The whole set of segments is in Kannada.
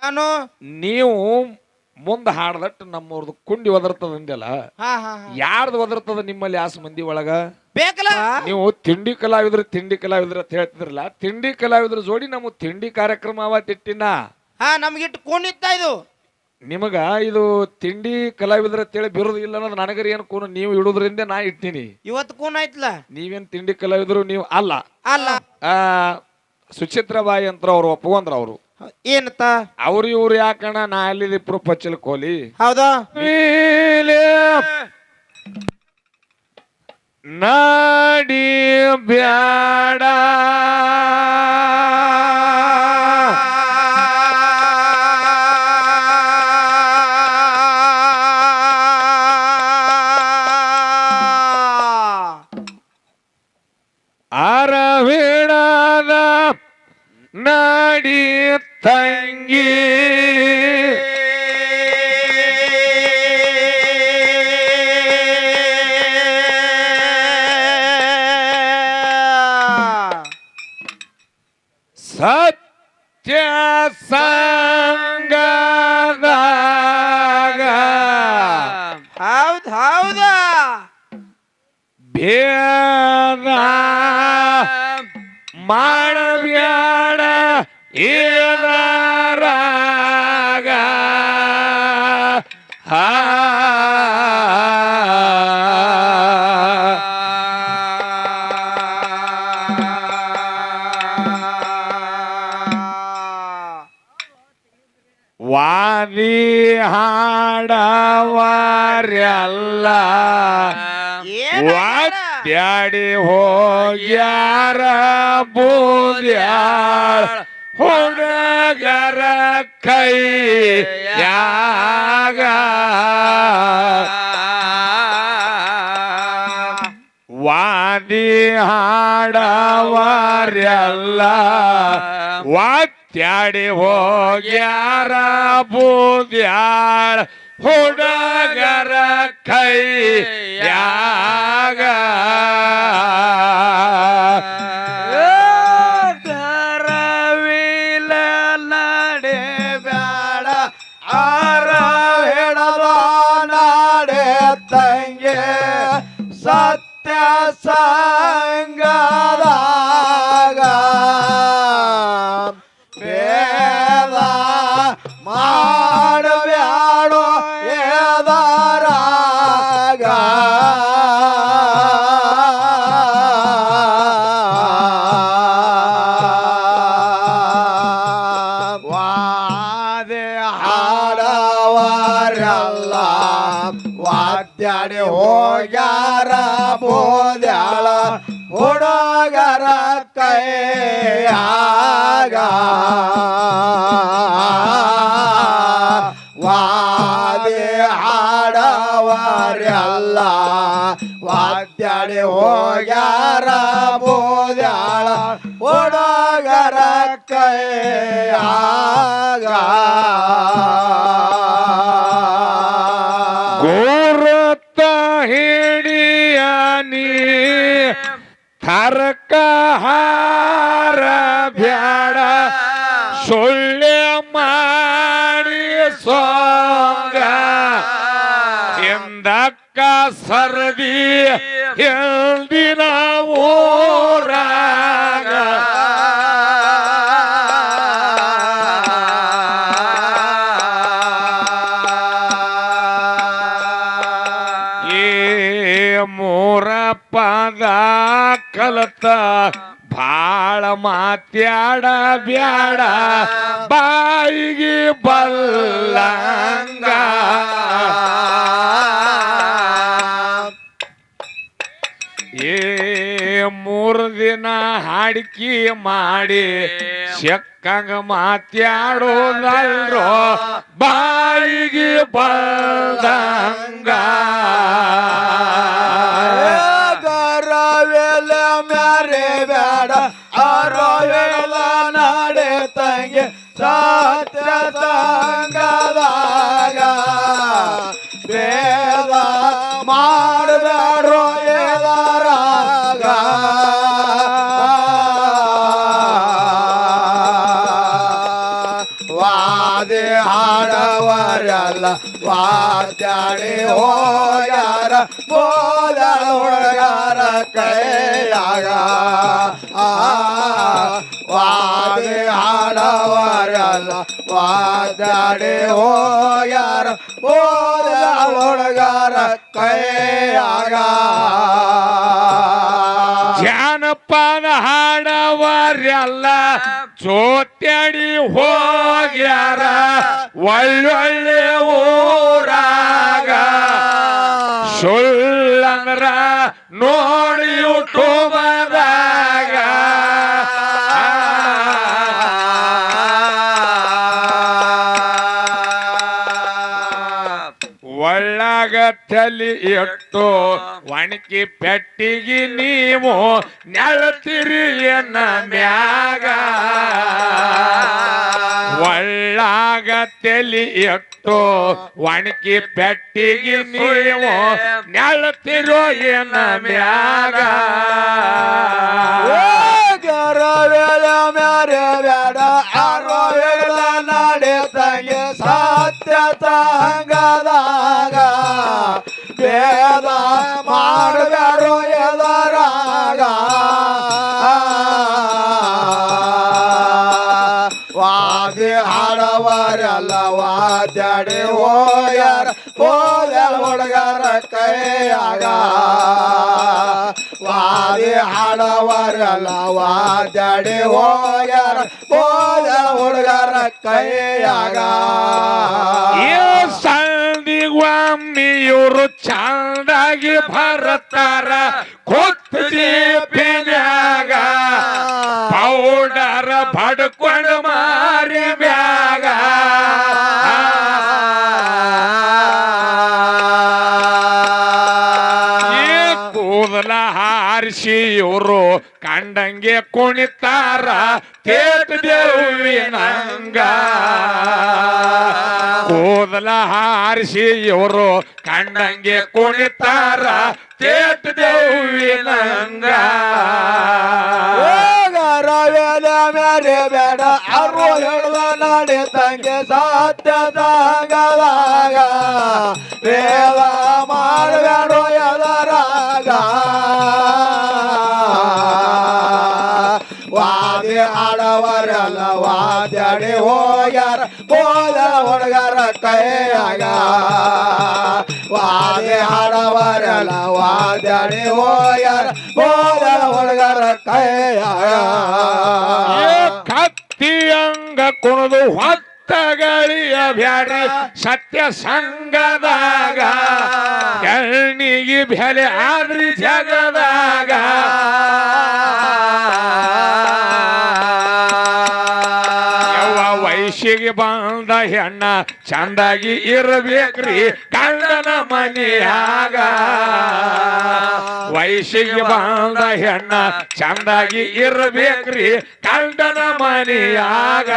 ನಾನು ನೀವು ಮುಂದೆ ಹಾಡ್ದಟ್ಟು ನಮ್ಮವ್ರದ್ದು ಕುಂಡಿ ಒದರ್ತದ ಅಂದೆಲ್ಲ ಯಾರ್ದು ಒದರ್ತದ ನಿಮ್ಮಲ್ಲಿ ಆಸು ಮಂದಿ ಒಳಗ ಬೇಕಲ್ಲ ನೀವು ತಿಂಡಿ ಕಲಾವಿದ್ರು ಅಂತ ಹೇಳ್ತಿದ್ರಲ್ಲ ತಿಂಡಿ ಕಲಾವಿದ್ರ ಜೋಡಿ ನಮ್ಮ ತಿಂಡಿ ಕಾರ್ಯಕ್ರಮ ಅವತ್ತಿಟ್ಟಿನ ನಮ್ಗಿಟ್ಟು ಕೂನಿತ್ತ ಇದು ನಿಮಗ ಇದು ತಿಂಡಿ ಕಲಾವಿದ್ರ ಅಂತೇಳಿ ಬಿರೋದು ಇಲ್ಲ ಅನ್ನೋದು ನನಗರಿ ಏನು ಕೂನು ನೀವು ಇಡುದ್ರಿಂದ ನಾ ಇಟ್ಟಿನಿ ಇವತ್ತು ಕೂನ್ ಆಯ್ತಲ್ಲ ನೀವೇನ್ ತಿಂಡಿ ಕಲಾವಿದ್ರು ನೀವು ಅಲ್ಲ ಅಲ್ಲ ಸುಚಿತ್ರಾಬಾಯಿ ಅಂತ ಅವ್ರು ಒಪ್ಕೊಂಡ್ರ ಅವರು ಏನತ್ತ ಅವ್ರು ಇವ್ರು ಯಾಕಣ ನಾ ಅಲ್ಲಿ ಪ್ರೂಫ್ ಹಚ್ಚಲ್ ಕೋಲಿ ಹೌದಾ ನಾಡಿ ಬ್ಯಾಡ ಅರವಿಡದ ನಾಡಿ ತಂಗಿ ಸತ್ಯ ಸಂಗದಾಗ ಹೌದಾ ಭೇದ ಮಾಡಬ್ಯಾಡ ಇದರಾಗ ವಾದಿ ಹಾಡವಾರ್ಯಲ್ಲ ವಾದ್ಯಾಡಿ ಹೋಗ್ಯಾರ ಬೂದ್ಯಾಳ ಹುಡುಗರ ಕೈಯಾಗ ವಾದಿ ಹಾಡವಾರ್ಯಲ್ಲ ವಾದ್ಯಾಡಿ ಹೋಗ್ಯಾರ ಬೂದ್ಯಾಳ ಹುಡುಗರ ಕೈಯಾಗ ಕರವಿಲ ನಡೆ ಬ್ಯಾಡ ಆರ ಹೇಳದ ನಾಡೆ ತಂಗೆ ಸತ್ಯ ಸಂಗದಾಗ ಬೇದ ಮಾಡಬ್ಯಾಡೋ ಎದರಾಗ ವಾದೆ ಹಾಡವರಲ್ಲ ವಾದ್ಯಾಡಿ ಹೋಗ್ಯಾರ ಬೋದ್ಯಾಳ ಹುಡುಗರ ಕೈಯಾಗ ವಾದೆ ಹಾಡವರಲ್ಲ ವಾದ್ಯಾಡಿ ಹೋಗ್ಯಾರ ಬೋದ್ಯಾಳ ಹುಡುಗರ ಕೈಯಾಗ ಗುರುತ ಹಿಡಿಯ ನೀ ತರ್ಕ ಹಾರ ಬ್ಯಾಡ ಸುಳ್ಳೆ ಮಾಡಿ ಸೋಂಗ ಹಿಂದಕ್ಕ ಸರ್ದಿ ಎಂದಿನ ಊರಾಗ ಮೂರ ಪದ ಕಲತ ಬಾಳ ಮಾತ್ಯಾಡ ಬ್ಯಾಡ ಬಾಯಿಗೆ ಬಲ್ಲಂಗ ಮೂರು ದಿನ ಹಾಡಿಕೆ ಮಾಡಿ ಶಕ್ಕಂಗ ಮಾತ್ಯಾಡೋದಲ್ರೋ ಬಾಯಿಗೆ ಬಲ್ದಂಗ ಗರವೆಲ ಮ್ಯಾರೆ ಬೇಡ ಅರವೆಲ ನಾಡೆ ತಂಗೆ ಸತ್ಯ ಸಂಗದಾಗ ಬೇದ ಮಾಡಬೇಡ್ರೋ ಎದರಾಗ ವಾದ ವಾದಿ ಹಾಡವರೆಲ್ಲ ವಾದ್ಯಾಡಿ ಹೋಗ್ಯಾರ ಬೋದ ಹುಡುಗರ ಕೈಯಾಗ ವಾದಿ ಹಾಡವರೆಲ್ಲ ವಾದ್ಯಾಡಿ ಹೋಗ್ಯಾರ ಬೋದ ಹುಡುಗರ ಕೈಯಾಗ ಜಾನಪದ ಹಾಡವರೆಲ್ಲ ಜೋತ್ಯಾಡಿ ಹೋಗ್ಯಾರ ಒಳ್ಳೊಳ್ಳೆ ಊರಾಗ ಸುಳ್ಳಂದ್ರ ನೋಡಿ ಯೂಟ್ಯೂಬದಾಗ ಒಳ್ಳಾಗ ತಲಿ ಇಟ್ಟು ಒಣಕಿ ಪೆಟ್ಟಿಗೆ ನೀವು ನೆಳತಿರಿ ಎನ್ನ ಮ್ಯಾಗ ಒಳ್ಳಾಗ ತಲಿ ಇಟ್ಟು ಒಣಕಿ ಪೆಟ್ಟಿಗೆ ನೀವು ನೆಳತಿರೋ ಎನ್ನ ಮ್ಯಾಗ ಮ್ಯಾರೆ ಬೇಡ ಆರೋಗ್ಯದ ನಡೆ ತಂಗೆ ಸತ್ಯ ತಂಗದಾಗ ಭೇದ ಮಾಡಬೇಡೋ ಎದರಾಗ ವಾದಿ ಹಾಡವರೆಲ್ಲ ವಾದ್ಯಾಡಿ ಹೋಗ್ಯಾರ ಹೋದ ಹುಡುಗರ ಕೈಯಾಗ ವಾದಿ ಹಾಡವರೆಲ್ಲ ವಾದ್ಯಾಡಿ ಹೋಗ್ಯಾರ ಹೋದ ಹುಡುಗರ ಕೈಯಾಗ ಸಂದಿಗೊಮ್ಮಿಯವರು ಚಂದಾಗಿ ಬರ್ತಾರ ಕೊತ್ತು ಜೀಪಿನ್ಯಾಗ ಪೌಡರ್ ಬಡ್ಕೊಂಡು ಮಾರಿ ಮ್ಯಾಗ ಕೂದಲ ಹಾರಿಸಿ ಇವರು ಕಂಡಂಗೆ ಕುಣಿತಾರ ತೇಟ್ ದೇವಿನಂಗ ಕೂದಲ ಹಾರಿಸಿ ಇವರು ಕಂಡಂಗೆ ಕುಣಿತಾರ ತೇಟ್ ದೇವಿನಂಗ ಮ್ಯಾರೆ ಬೇಡ ಅರು ಹೇಳುವ ನಡೆ ತಂಗೆ ಸತ್ಯ ತಂಗದಾಗ ವೇದ ಮಾಡಬೇಡೋ ಎದರಾಗ ವಾದಿ ಆಡವರೆಲ್ಲ ವಾದ್ಯಾಡಿ ಹೋಗ್ಯಾರ ಹೋದ ಹುಡುಗರ ಕೈಯಾಗ ವಾದಿ ಆಡವರೆಲ್ಲ ವಾದ್ಯಾಡಿ ಹೋಗ್ಯಾರ ಹೋದ ಹುಡುಗರ ಕೈಯಾಗ ಕತ್ತಿಯಂಗ ಕುಣದು ಹೊತ್ತಗಳಿಯ ಬ್ಯಾಡ್ರಿ ಸತ್ಯ ಸಂಗದಾಗ ಎಣ್ಣಿಗೆ ಬೆಲೆ ಆದ್ರಿ ಜಗದಾಗ ವಯಸ್ಸಿಗೆ ಬಂದ ಹೆಣ್ಣ ಚಂದಾಗಿ ಇರಬೇಕ್ರಿ ಗಂಡನ ಮನೆಯಾಗ ವಯಸ್ಸಿಗೆ ಬಂದ ಹೆಣ್ಣ ಚಂದಾಗಿ ಇರಬೇಕ್ರಿ ಗಂಡನ ಮನೆಯಾಗ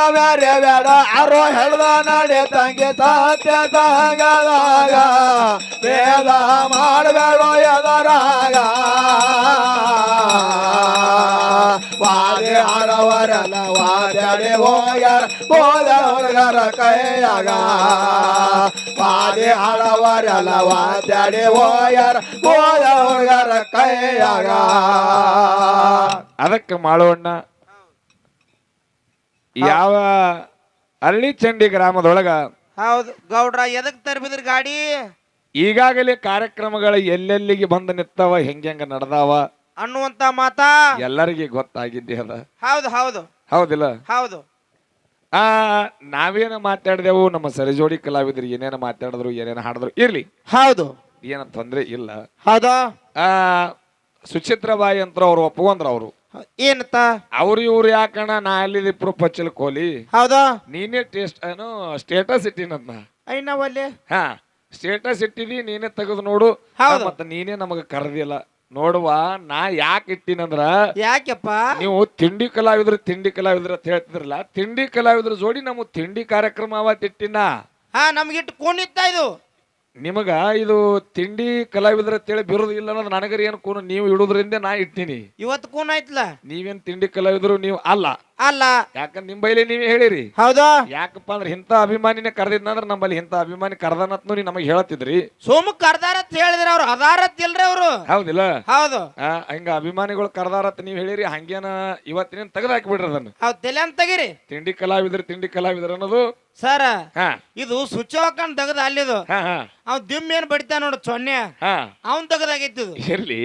ಮ್ಯಾರೆ ಬೇಡ ಅರೋ ಹೇಳ್ದ ನಡೆ ತಂಗೆ ಸತ್ಯ ತಂಗದಾಗ ವೇದ ಮಾಡಬೇಡೋ ಎದರಾಗ ವಾದಿ ಆಡವರೆಲ್ಲ ವಾದ್ಯಾಡಿ ಹೋಗ್ಯಾರ ಹೋದ ಹುಡುಗರ ಕೈಯಾಗ ವಾದಿ ಆಡವರೆಲ್ಲ ವಾದ್ಯಾಡಿ ಹೋಗ್ಯಾರ ಹೋದ ಹುಡುಗರ ಕೈಯಾಗ ಅದಕ್ಕೆ ಮಾಳವಣ್ಣ ಯಾವ ಹಳ್ಳಿ ಚಂಡಿ ಗ್ರಾಮದೊಳಗ ಹೌದು ಗೌಡ್ರ ಎದಕ್ ತರ್ಬಿದ್ರಿ ಗಾಡಿ ಈಗಾಗಲೇ ಕಾರ್ಯಕ್ರಮಗಳು ಎಲ್ಲೆಲ್ಲಿಗೆ ಬಂದು ನಿಂತಾವ ಹೆಂಗ ನಡೆದಾವ ಅನ್ನುವಂತ ಮಾತಾ ಎಲ್ಲರಿಗೆ ಗೊತ್ತಾಗಿದ್ದೆ ಅದ ಹೌದು ಹೌದು ಹೌದಿಲ್ಲ ಹೌದು ನಾವೇನ ಮಾತಾಡಿದೆವು ನಮ್ಮ ಸರಿಜೋಡಿ ಕಲಾವಿದರು ಏನೇನ ಮಾತಾಡಿದ್ರು ಏನೇನ ಹಾಡಿದ್ರು ಇರ್ಲಿ ಹೌದು ಏನ ತೊಂದ್ರೆ ಇಲ್ಲ ಹೌದಾ ಸುಚಿತ್ರಬಾಯಿ ಅಂತ ಅವ್ರು ಒಪ್ಕೊಂಡ್ರ ಅವರು ಏನತ್ತ ಅವ್ರು ಇವ್ರು ಯಾಕಣ್ಣ ನಾ ಅಲ್ಲಿ ಪಚ್ಚಲ್ ಕೋಲಿ ಹೌದಾ ನೀನೇ ಟೇಸ್ಟ್ ಏನು ಸ್ಟೇಟಸ್ ಇಟ್ಟಿನದ್ನ ಐನವಲ್ಲಿ ಹಾ ಸ್ಟೇಟಸ್ ಇಟ್ಟಿದಿ ನೀನೇ ತೆಗೆದು ನೋಡು ಹೌದು. ಮತ್ತ ನೀನೇ ನಮಗ ಕರೆದಿಲ್ಲ ನೋಡುವ ನಾ ಯಾಕೆ ಇಟ್ಟಿನಂದ್ರ ಯಾಕೆಪ್ಪ ನೀವು ತಿಂಡಿ ಕಲಾವಿದ್ರು ಅಂತ ಹೇಳ್ತಿದ್ರಲ್ಲ ತಿಂಡಿ ಕಲಾವಿದ್ರ ಜೋಡಿ ನಮ್ಮ ತಿಂಡಿ ಕಾರ್ಯಕ್ರಮ ಅವತ್ತಿಟ್ಟಿನ ಹಾ ನಮ್ಗಿಟ್ಟು ಕೂನಿತ್ತ ಇದು ನಿಮಗ ಇದು ತಿಂಡಿ ಕಲಾವಿದ್ರ ಅಂತೇಳಿ ಬಿರೋದು ಇಲ್ಲ ಅನ್ನೋದು ನನಗರ ಏನು ಕೂನು ನೀವು ಇಡುದ್ರಿಂದ ನಾ ಇಟ್ಟಿನಿ ಇವತ್ತು ಕೂನ್ ಆಯ್ತಲ್ಲ ನೀವೇನ್ ತಿಂಡಿ ಕಲಾವಿದ್ರು ನೀವು ಅಲ್ಲ ಅಲ್ಲ ಯಾಕಂದ್ರೆ ನಿಮ್ ಬೈಲಿ ನೀವೇ ಹೇಳಿರಿ. ಹೌದು ಯಾಕಪ್ಪ ಅಂದ್ರೆ ಇಂಥ ಅಭಿಮಾನಿನೇ ಕರೆದಿದ್ನಂದ್ರ ನಮ್ಮಲ್ಲಿ ಇಂಥ ಅಭಿಮಾನಿ ಕರ್ದನತ್ನು ನೀ ನಮಗೆ ಹೇಳ್ತಿದ್ರಿ. ಸೋಮ ಕರ್ದಾರತ್ ಹೇಳಿದ್ರ ಅವ್ರು ಅದಾರತ್ ಇಲ್ರಿ ಅವ್ರು. ಹೌದಿಲ್ಲ? ಹೌದು ಹಂಗ ಅಭಿಮಾನಿಗಳು ಕರ್ದಾರತ್ ನೀವ್ ಹೇಳಿರಿ. ಹಂಗೇನ ಇವತ್ತಿನ ತೆಗೆದು ಹಾಕಿಬಿಡ್ರಿ ಅದನ್ನ. ಹೌದ್ ತಲೆ ಅಂತ ತೆಗಿರಿ. ತಿಂಡಿ ಕಲಾವಿದ್ರ ಅನ್ನೋದು ಸರ ಹಾ ಇದು ಸುಚ್ಚೋಕನ್ ತೆಗದ ಅಲ್ಲಿದು. ಹಾ ಹಾ ಅವ್ ದಿಮ್ ಏನ್ ಬಡಿತಾನ ನೋಡು ಸೊನ್ನೆ, ಹಾ ಅವನ್ ತೆಗದಾಗೈತಿ ಇದು. ಇರ್ಲಿ.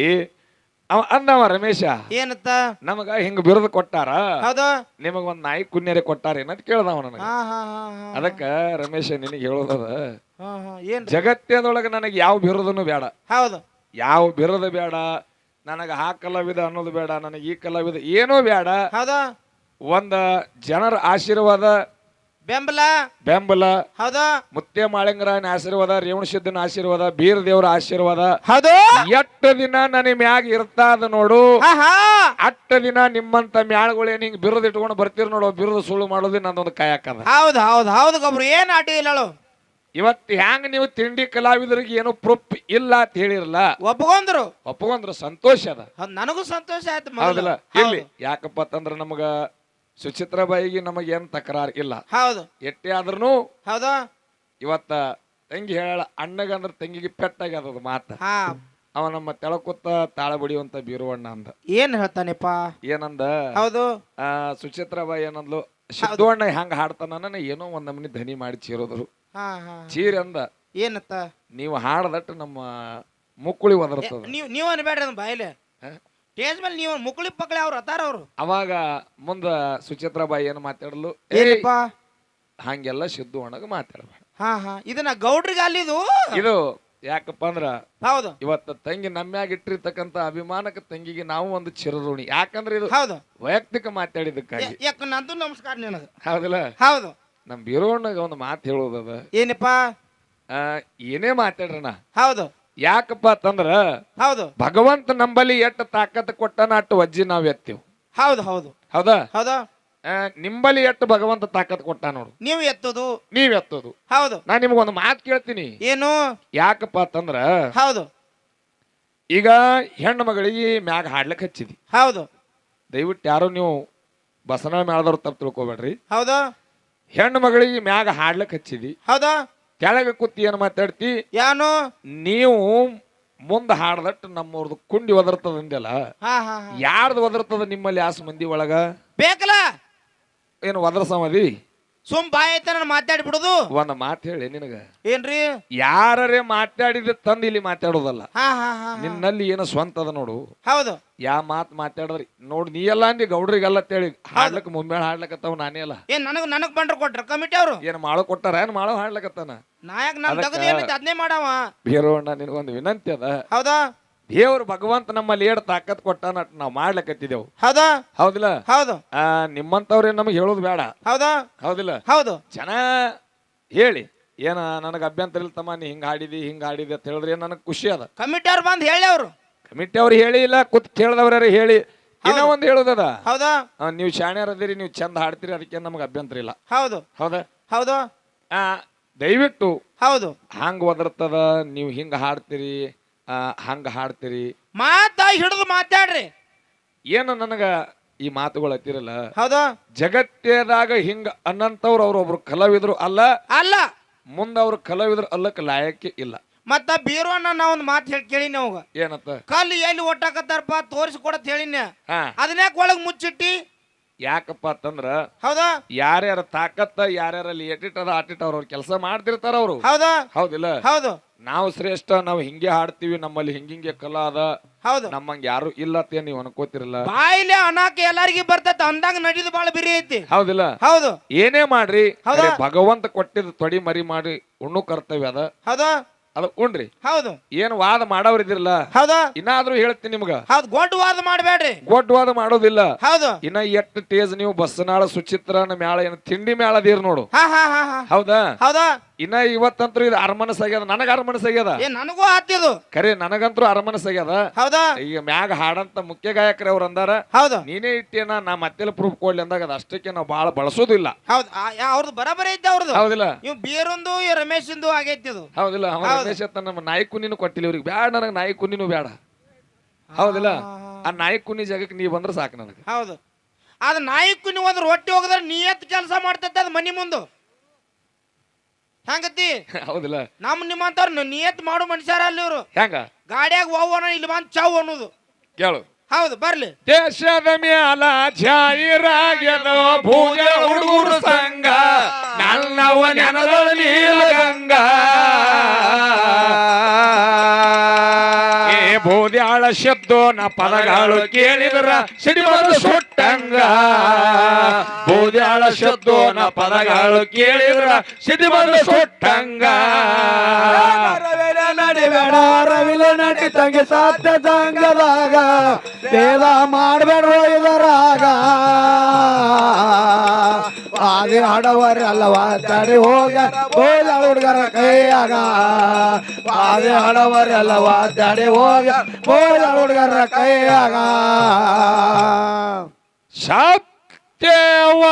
ಅಂದವ ರಮೇಶ ಏನತ್ತ ನಮಗ ಹಿಂಗ ಬಿರುದು ಕೊಟ್ಟಾರ, ಹೌದು ನಿಮಗ ಒಂದ್ ನಾಯಿ ಕುನ್ಯರೆ ಕೊಟ್ಟಾರ ಏನಂತ ಕೇಳ್ದವ ನನಗ. ಹಾ ಹಾ ಹಾ ಹಾ ಅದಕ್ಕ ರಮೇಶ ನಿನಗೆ ಹೇಳೋದದ, ಹಾ ಹಾ ಏನ್ ಜಗತ್ತದೊಳಗ ನನಗೆ ಯಾವ ಬಿರುದನು ಬೇಡ, ಹೌದು ಯಾವ ಬಿರುದು ಬೇಡ, ನನಗ ಆ ಕಲಾವಿದ ಅನ್ನೋದು ಬೇಡ, ನನಗೆ ಈ ಕಲಾವಿದ ಏನೂ ಬೇಡ. ಹೌದು ಒಂದ ಜನರ ಆಶೀರ್ವಾದ, ಬೆಂಬಲ, ಹೌದು ಮುತ್ಯ ಮಾಳಿಂಗರಾಯನ ಆಶೀರ್ವಾದ, ರೇವಣ ಸಿದ್ದನ ಆಶೀರ್ವಾದ, ಬೀರ ದೇವರ ಆಶೀರ್ವಾದ ಹೌದು ಎಷ್ಟ ದಿನ ನನ್ನ ಮ್ಯಾಗ ಇರ್ತಾದ ನೋಡು. ಅಟ್ಟ ದಿನ ನಿಮ್ಮಂತ ಮ್ಯಾಳ್ಗಳೇನ್ ಹಿಂಗ್ ಬಿರುದು ಇಟ್ಕೊಂಡು ಬರ್ತೀರಿ ನೋಡು. ಬಿರುದು ಸುಳ್ಳು ಮಾಡೋದು ನಂದೊಂದು ಕಾಯಕದ. ಹೌದು ಹೌದು ಹೌದು ಗೊಬ್ರು ಏನ್ ಆಟಿ ಇಲ್ಲ. ಇವತ್ತು ಹ್ಯಾಂಗ ನೀವು ತಿಂಡಿ ಕಲಾವಿದರಿಗೆ ಏನು ಪ್ರೂಫ್ ಇಲ್ಲ ಅಂತ ಹೇಳಿರಲ್ಲ, ಒಪ್ಕೊಂಡ್ರು ಸಂತೋಷ ಅದ. ನನಗೂ ಸಂತೋಷ ಆಯ್ತು. ಹೌದಲ್ಲ? ಇಲ್ಲಿ ಯಾಕಪ್ಪ ಅಂತಂದ್ರ ನಮಗ ಸುಚಿತ್ರಾಬಾಯಿಗೆ ನಮಗ ಏನ್ ತಕರಾರ್ ಇಲ್ಲ. ಹೌದು ಎಟ್ಟೆ ಆದ್ರೂ ಹೌದು ಇವತ್ತ ತಂಗಿ ಹೇಳ ಅಣ್ಣಗಂದ್ರ ತಂಗಿಗೆ ಪೆಟ್ಟಾಗ್ಯದ ಮಾತ. ಅವ ನಮ್ಮ ತೆಳಕುತ್ತ ತಾಳ ಬಡಿಯುವಂತ ಬೀರುವಣ್ಣ ಅಂದ. ಏನ್ ಹೇಳ್ತಾನೆಪ್ಪ? ಏನಂದ? ಹೌದು ಸುಚಿತ್ರಾಬಾಯಿ ಏನಂದ್ಲು, ಸಿದ್ದಣ್ಣ ಹೆಂಗ ಹಾಡ್ತಾನ ಏನೋ ಒಂದ್ ನಮನಿ ಧನಿ ಮಾಡಿ ಚೀರೋದ್ರು. ಚೀರಿ ಅಂದ. ಏನತ್ತ? ನೀವು ಹಾಡದಟ್ಟು ನಮ್ಮ ಮುಕ್ಕುಳಿ ಒದರ್ತದ. ನೀವು ಅನ್ಬೇಡ್ರಿ ಅದನ್ನ ಬಾಯಿಲೆ. ಸ್ಟೇಜ್ ಮೇಲೆ ನೀವು ಮುಕ್ಕುಳಿ ಪಕ್ಕಳಿ ಅವ್ರು ಅತಾರ ಅವ್ರು. ಅವಾಗ ಮುಂದ ಸುಚಿತ್ರಾಬಾಯಿ ಏನು ಮಾತಾಡಲು, ಹಂಗೆಲ್ಲ ಸಿದ್ದು ಅಣ್ಣಗ ಮಾತಾಡ್ಬೇಡ. ಇದನ್ನ ಗೌಡ್ರಿಗೆ ಅಲ್ಲಿದು ಇದು ಯಾಕಪ್ಪ ಅಂದ್ರ ಹೌದು ಇವತ್ತ ತಂಗಿ ನಮ್ಮ್ಯಾಗ ಇಟ್ಟಿರ್ತಕ್ಕಂತ ಅಭಿಮಾನಕ ತಂಗಿಗೆ ನಾವು ಒಂದು ಚಿರಋಣಿ. ಯಾಕಂದ್ರೆ ಇದು ಹೌದು ವೈಯಕ್ತಿಕ ಮಾತಾಡಿದಕ್ಕಾಗಿ. ನಂದು ನಮಸ್ಕಾರ ನಿನಗ. ಹೌದಲ್ಲ? ಹೌದು ನಮ್ ಬೀರೋಣ್ಣಗ ಒಂದು ಮಾತು ಹೇಳೋದದ. ಏನಪ್ಪ? ಏನೇ ಮಾತಾಡ್ರಣ. ಹೌದು ಯಾಕಪ್ಪ ಅಂತಂದ್ರ ಹೌದು ಭಗವಂತ ನಂಬಲ್ಲಿ ಎಟ್ಟು ತಾಕತ್ ಕೊಟ್ಟನ ಅಟ್ಟು ವಜ್ಜಿ ನಾವ್ ಎತ್ತೀವ್. ಹೌದು ಹೌದು ಹೌದಾ? ಹೌದಾ? ನಿಂಬಲ್ಲಿ ಎಷ್ಟು ಭಗವಂತ ತಾಕತ್ ಕೊಟ್ಟ ನೋಡು. ನೀವ್ ಎತ್ತೋದು ನೀವ್ ಎತ್ತೋದು. ಹೌದು. ನಾ ನಿಮ್ಗೊಂದು ಮಾತು ಕೇಳ್ತೀನಿ. ಏನು? ಯಾಕಪ್ಪ ಅಂತಂದ್ರ ಹೌದು ಈಗ ಹೆಣ್ಣು ಮಗಳಿಗೆ ಮ್ಯಾಗ ಹಾಡ್ಲಿಕ್ಕೆ ಹಚ್ಚಿದಿ. ಹೌದು. ದಯವಿಟ್ಟು ಯಾರು ನೀವು ಬಸನ ಮೇಳದವ್ರು ತಪ್ಪು ತಿಳ್ಕೊಬೇಡ್ರಿ. ಹೌದಾ? ಹೆಣ್ಣು ಮಗಳಿಗೆ ಮ್ಯಾಗ ಹಾಡ್ಲಿಕ್ಕೆ ಹಚ್ಚಿದಿ. ಹೌದಾ? ಕೆಳಗ ಕೂತಿ ಏನ್ ಮಾತಾಡ್ತಿ? ಯಾನು ನೀವು ಮುಂದ ಹಾಡ್ದಟ್ಟು ನಮ್ಮವ್ರದ್ದು ಕುಂಡಿ ಒದರ್ತದ ಅಂದೆಲ್ಲ. ಯಾರ್ದು ಒದರ್ತದ ನಿಮ್ಮಲ್ಲಿ ಆಸ್ ಮಂದಿ ಒಳಗ? ಬೇಕಲ್ಲ ಏನು ಒದರ್ಸಮದಿ? ಸುಮ್ ಬಾಯ್ ಐತ ನಾನು ಮಾತಾಡಿ ಬಿಡುದು. ಒಂದ್ ಮಾತು ಹೇಳಿ ನಿನಗ. ಏನ್ರಿ? ಯಾರೇ ಮಾತಾಡಿದ ತಂದು ಇಲ್ಲಿ ಮಾತಾಡೋದಲ್ಲ. ನಿನ್ನಲ್ಲಿ ಏನೋ ಸ್ವಂತ ಅದ ನೋಡು. ಹೌದು. ಯಾ ಮಾತ್ ಮಾತಾಡ್ರಿ ನೋಡ್ ನೀ ಎಲ್ಲ ಅಂದಿ ಗೌಡ್ರಿಗೆಲ್ಲ ತೇಳಿ ಹಾಡ್ಲಕ್ ಮುಂಬೇಳ ಹಾಡ್ಲಕತ್ತಾವ ನಾನೇ ಅಲ್ಲ. ಏನ್ ನನಗ್ ಬಂಡ್ರ ಕೊಟ್ರ ಕಮಿಟಿ ಅವ್ರು? ಏನ್ ಮಾಳೋ ಕೊಟ್ಟಾರ? ಏನ್ ಮಾಳೋ ಹಾಡ್ಲಕತ್ತಾನ ನಾಯಕ್ ನನ್ ತಗದ ಏನೈತಿ ಅದನ್ನೇ ಮಾಡವ. ಬೇರೋಣ್ಣ ನಿನಗೊಂದು ವಿನಂತಿ ಅದ. ಹೌದಾ? ದೇವ್ರ ಭಗವಂತ ನಮ್ಮಲ್ಲಿ ಏಡ್ ತಾಕತ್ ಕೊಟ್ಟಾನ ನಾವ್ ಮಾಡ್ಲಕತ್ತಿದ್ದೇವು. ಹೌದಾ? ಹೌದಿಲ್ಲ? ಹೌದು. ನಿಮ್ಮಂತವ್ರೇನ್ ನಮಗ್ ಹೇಳೋದು ಬೇಡ. ಹೌದಾ? ಹೌದಿಲ್ಲ? ಹೌದು. ಜನ ಹೇಳಿ ಏನ ನನಗ ಅಭ್ಯಂತರ ಇಲ್ತಮ್ಮ, ನೀ ಹಿಂಗ ಹಾಡಿದಿ ಅಂತ ಹೇಳಿದ್ರೆ ನನಗ್ ಖುಷಿ ಅದ. ಕಮಿಟಿ ಅವ್ರು ಬಂದ್ ಹೇಳಿ ಅವ್ರು. ಕಮಿಟಿ ಅವ್ರು ಹೇಳಿ ಇಲ್ಲ, ಕೂತ್ ಕೇಳ್ದವ್ರ ಹೇಳಿ. ಏನೋ ಒಂದ್ ಹೇಳೋದದ. ಹೌದಾ? ನೀವು ಶಾಣ್ಯರದಿರಿ, ನೀವು ಚಂದ ಹಾಡ್ತೀರಿ, ಅದಕ್ಕೆ ನಮಗ್ ಅಭ್ಯಂತರ ಇಲ್ಲ. ಹೌದು. ಹೌದಾ? ಹೌದು. ದಯವಿಟ್ಟು ಹೌದು ಹಂಗ ಒದರ್ತದ, ನೀವು ಹಿಂಗ ಹಾಡ್ತೀರಿ, ಹಂಗ ಹಾಡ್ತೀರಿ, ಹಿಡಿದು ಮಾತಾಡ್ರಿ. ಏನು ನನಗ ಈ ಮಾತುಗಳು ಹತ್ತಿರಲ್ಲ. ಹೌದಾ? ಜಗತ್ತೇದಾಗ ಹಿಂಗ ಅನ್ನಂತವ್ರು ಅವ್ರೊಬ್ರು ಕಲಾವಿದ್ರು ಅಲ್ಲ. ಅಲ್ಲ ಮುಂದ ಅವ್ರ ಕಲಾವಿದ್ರು ಅಲ್ಲಕ್ಕೆ ಲಾಯಕ್ಕೆ ಇಲ್ಲ. ಮತ್ತ ಬೀರೋಣ್ಣ ನಾ ಒಂದ್ ಮಾತು ಹೇಳಿ ಕೇಳಿನ ಅವಾಗ. ಏನತ್ತ? ಕಲ್ಲು ಎಲ್ಲಿ ಒಟ್ಟಾಕತ್ತಾರಪ್ಪ ತೋರಿಸ್ಕೊಡತ್ ಹೇಳಿನ. ಅದನ್ಯಾಕ ಒಳಗ್ ಮುಚ್ಚಿಟ್ಟಿ? ಯಾಕಪ್ಪ ಅಂತಂದ್ರ ಹೌದಾ ಯಾರ್ಯಾರ ತಾಕತ್ತ ಯಾರ್ಯಾರಲ್ಲಿ ಎಟ್ಟಿಟ್ಟದ ಆಟಿಟ್ಟ ಅವ್ರ ಕೆಲಸ ಮಾಡ್ತಿರ್ತಾರ ಅವ್ರು. ಹೌದಾ? ಹೌದಿಲ್ಲ? ಹೌದು. ನಾವು ಶ್ರೇಷ್ಠ, ನಾವು ಹಿಂಗೆ ಹಾಡ್ತೀವಿ, ನಮ್ಮಲ್ಲಿ ಹಿಂಗಿಂಗೆ ಕಲಾ ಅದ, ಹೌದು, ನಮ್ಮಂಗ ಯಾರು ಇಲ್ಲ ನೀವು ಅನ್ಕೋತಿರಲ್ಲ. ಬಾಯಿಲೆ ಅನಾಕ ಎಲ್ಲಾರ್ಗಿ ಬರ್ತೈತಿ, ಅಂದಂಗ ನಡಿದು ಬಾಳ ಬಿರಿ ಐತಿ. ಹೌದಿಲ್ಲ? ಹೌದು. ಏನೇ ಮಾಡ್ರಿ ಭಗವಂತ ಕೊಟ್ಟಿದ್ ತೊಡಿ ಮರಿ ಮಾಡಿ ಉಣ್ಣು ಕರ್ತವ್ಯ ಅದ. ಹೌದಾ? ಅದ ಉಣ್ರಿ. ಹೌದು. ಏನ್ ವಾದ ಮಾಡವ್ರಿದಿರಲ್ಲ. ಹೌದಾ? ಇನ್ನಾದ್ರೂ ಹೇಳ್ತೀನಿ ನಿಮ್ಗ. ಹೌದು, ಗೊಡ್ಡ ವಾದ ಮಾಡ್ಬೇಡ್ರಿ. ಗೊಡ್ಡ ವಾದ ಮಾಡೋದಿಲ್ಲ. ಹೌದು. ಇನ್ನ ಎಟ್ಟು ಟೇಜ್ ನೀವು ಬಸ್ನಾಳ ಸುಚಿತ್ರನ ಮ್ಯಾಳ ಏನ್ ತಿಂಡಿ ಮ್ಯಾಳದೀರ್ ನೋಡು. ಹೌದಾ? ಹೌದಾ? ಇನ್ನ ಇವತ್ತಂತ್ರು ಇದು ಅರಮನಸಾಗ್ಯದ, ನನಗ ಅರಮನಸಾಗ್ಯದ. ನನಗೂ ಆತಿದು ಖರೆ, ನನಗಂತೂ ಅರಮನಸಾಗ್ಯದ. ಹೌದಾ? ಈಗ ಮ್ಯಾಗ ಹಾಡಂತ ಮುಖ್ಯ ಗಾಯಕರೇ ಅವ್ರ ಅಂದಾರ. ಹೌದು. ನೀನೇ ಇಟ್ಟೇನ ನಾ ಮತ್ತೆಲ್ಲ ಪ್ರೂಫ್ ಕೊಡ್ಲಿ ಅಂದಾಗ ಅದ ಅಷ್ಟಕ್ಕೆ ನಾವು ಬಾಳ ಬಳಸೋದಿಲ್ಲ. ಹೌದು, ಅವ್ರದ್ದು ಬರಬರ ಐತೆ ಅವ್ರದ್ದು. ಹೌದಿಲ್ಲ? ಇವ್ ಬೀರೊಂದು ರಮೇಶಂದು ಆಗೈತಿ ಅದು. ಹೌದಿಲ್ಲ? ರಮೇಶ್ ಅಂತ ನಮ್ಮ ನಾಯಿ ಕುನ್ನಿನೂ ಕೊಟ್ಟಿಲ್ಲ ಇವ್ರಿಗೆ. ಬ್ಯಾಡ, ನನಗೆ ನಾಯಿ ಕುನ್ನಿನೂ ಬೇಡ. ಹೌದಿಲ್ಲ? ಆ ನಾಯಿ ಕುನ್ನಿ ಜಾಗಕ್ಕೆ ನೀವ್ ಬಂದ್ರೆ ಸಾಕು ನನಗೆ. ಹೌದು. ಅದ್ ನಾಯಿಕ್ಕೂ ನೀವು ಒಂದು ರೊಟ್ಟಿ ಹೋಗದ್ರ ನಿಯತ್ ಕೆಲಸ ಮಾಡ್ತೈತೆ ಅದ್ ಮನಿ ಮುಂದು ಹೆಂಗತಿ ಹೌದಿಲ್ಲ ನಿಮ್ಮಂತವ್ರು ನಿಯತ್ ಮಾಡು ಮನುಷ್ಯರ ಅಲ್ಲಿ ಇವ್ರು ಹೆಂಗ ಗಾಡಿಯಾಗ ಹೋಗೋಣ ಇಲ್ಲಿ ಬಂದ್ ಚಾವ್ ಅನ್ನೋದು ಕೇಳು ಹೌದು ಬರ್ಲಿ ದೇಶದ ಮ್ಯಾಲ ಜಾಯಿರಾಗ್ಯದ ಭೂಜ ಹುಡುಗರು ಸಂಘ ನನ್ನವ ನೆನದಳ ನೀಲಗಂಗ ಏ ಬೋದ್ಯಾಳ ಶಬ್ದೋನ ಪದಗಳು ಕೇಳಿದ್ರ ಸಿಡಿಮದ ಸುಟ್ಟಂಗ ಬೋದ್ಯಾಳ ಶಬ್ದೋನ ಪದಗಳು ಕೇಳಿದ್ರ ಸಿಡಿಮದ ಸುಟ್ಟಂಗ ನಡಿಬೇಡ ರವಿಲ ನಡಿ ತಂಗಿ ಸಾಧ್ಯ ಸಂಗದಾಗ ಭೇದ ಮಾಡಬೇಡ್ರೋ ಇದರಾಗ ಆದಿ ಹಡವರಲ್ಲವ ತಡಿ ಹೋಗ ಹೋದ ಹುಡುಗರ ಕೈಯಾಗ ಆದಿ ಹಡವರಲ್ಲವ ತಡಿ ಹೋಗ ಹೋದ ಹುಡುಗರ ಕೈಯಾಗ ಸತ್ಯವ